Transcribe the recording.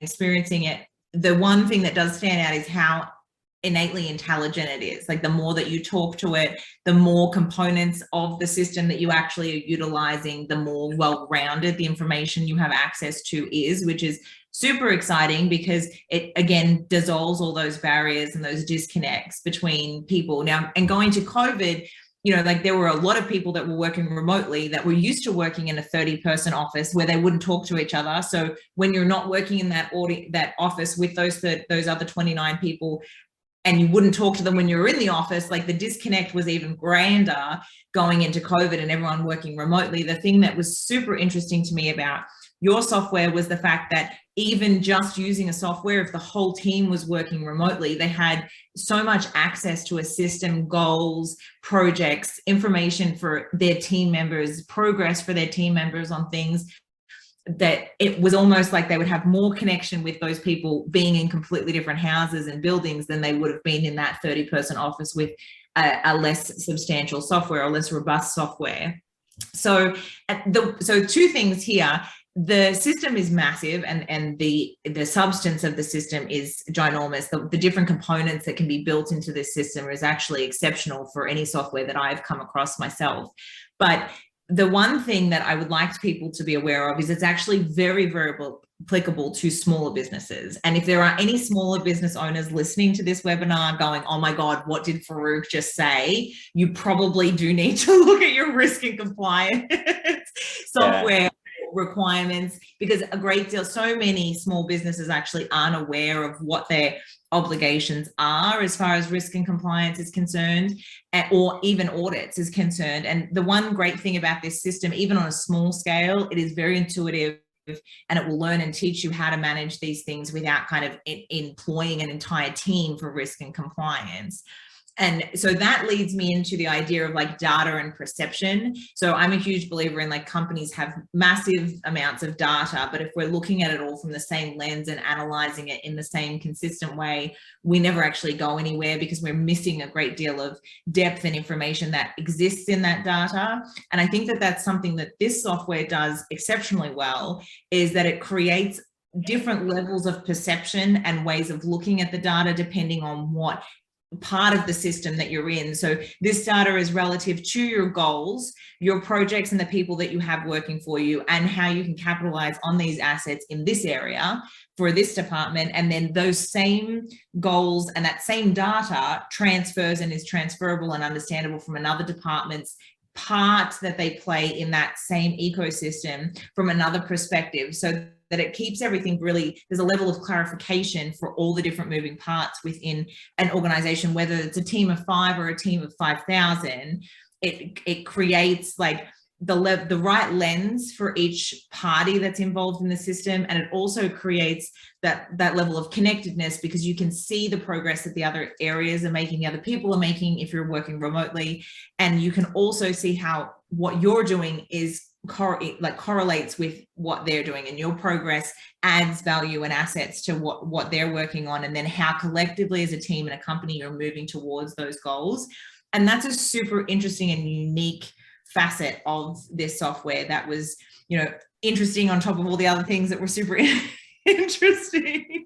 experiencing it, the one thing that does stand out is how innately intelligent it is. Like the more that you talk to it, the more components of the system that you actually are utilizing, the more well-rounded the information you have access to is, which is super exciting because it again dissolves all those barriers and those disconnects between people. Now, and going to COVID, you know, like there were a lot of people that were working remotely that were used to working in a 30-person office where they wouldn't talk to each other. So when you're not working in that office with those other 29 people, and you wouldn't talk to them when you were in the office, like the disconnect was even grander going into COVID and everyone working remotely. The thing that was super interesting to me about your software was the fact that even just using a software, if the whole team was working remotely, they had so much access to a system, goals, projects, information for their team members, progress for their team members on things, that it was almost like they would have more connection with those people being in completely different houses and buildings than they would have been in that 30-person office with a less substantial software or less robust software. So two things here. The system is massive and the substance of the system is ginormous. The different components that can be built into this system is actually exceptional for any software that I've come across myself. But the one thing that I would like people to be aware of is it's actually very, very applicable to smaller businesses. And if there are any smaller business owners listening to this webinar going, oh my God, what did Farouk just say? You probably do need to look at your risk and compliance software requirements, because so many small businesses actually aren't aware of what their obligations are as far as risk and compliance is concerned, or even audits is concerned. And the one great thing about this system, even on a small scale, it is very intuitive and it will learn and teach you how to manage these things without kind of employing an entire team for risk and compliance. And so that leads me into the idea of like data and perception. So I'm a huge believer in like companies have massive amounts of data, but if we're looking at it all from the same lens and analyzing it in the same consistent way, we never actually go anywhere because we're missing a great deal of depth and information that exists in that data. And I think that that's something that this software does exceptionally well, is that it creates different levels of perception and ways of looking at the data depending on what part of the system that you're in. So this data is relative to your goals, your projects, and the people that you have working for you, and how you can capitalize on these assets in this area for this department. And then those same goals and that same data transfers and is transferable and understandable from another department's part that they play in that same ecosystem from another perspective, so that it keeps everything really, there's a level of clarification for all the different moving parts within an organization, whether it's a team of 5 or a team of 5,000, it creates like the right lens for each party that's involved in the system. And it also creates that level of connectedness, because you can see the progress that the other areas are making, the other people are making if you're working remotely. And you can also see how what you're doing is correlates with what they're doing, and your progress adds value and assets to what they're working on, and then how collectively as a team and a company you're moving towards those goals. And that's a super interesting and unique facet of this software that was, you know, interesting on top of all the other things that were super interesting.